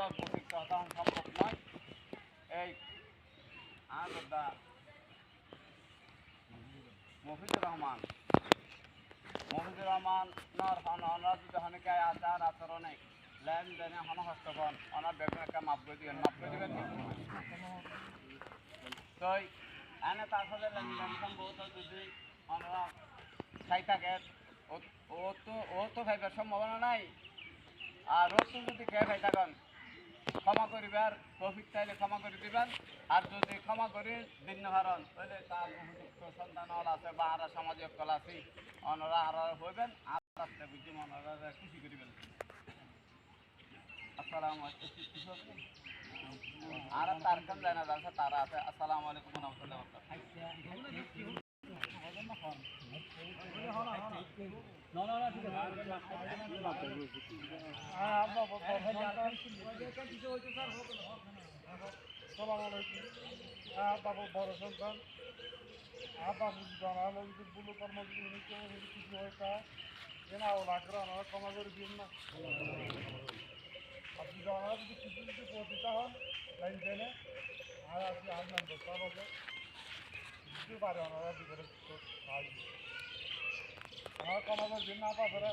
উপযুক্ত তখন সম্ভব নয়। এই আদা মফিজুর রহমান যদি হনিকে আচার আচরণে লেনদেনে হস্তগণ ওনার বেগুন একটা মাপ করে দিবেন তো এনে তার সাথে লেনদেন সম্ভবত যদি আমরা খাই থাকে ও তো খাইবার সম্ভাবনা নাই। আর ও তো যদি খেয়ে খাই থাকেন ক্ষমা করিবার তৌফিক চাইলে ক্ষমা করে দিবেন। আর যদি ক্ষমা করি ভিন্ন হারণ তাহলে তার উপযুক্ত সন্তান আছে বা আর সামাজিক কল আছে ওনারা আর হইবেন আর রাস্তা বুঝি ওনারা খুশি করিবেন। আসসালামু আলাইকুম। আর তার কান জানা যাচ্ছে তারা আছে। আসসালামু আলাইকুম রহমতুল্লাহ। বাবু বড় সন্তান বাবু জানালো যদি বুলো কর্ম কিছু হয়তা এনা ও লাগলো আমরা ক্ষমা করে দিন না। আপনি জানা যদি কিছু কিছু পতিতা হন লাইন দেনে আর আপনি আনন্দ সব হবে কিছু পারে ওনারা বিপরে সাহায্য আমার ক্ষমা করে দিন না পারে।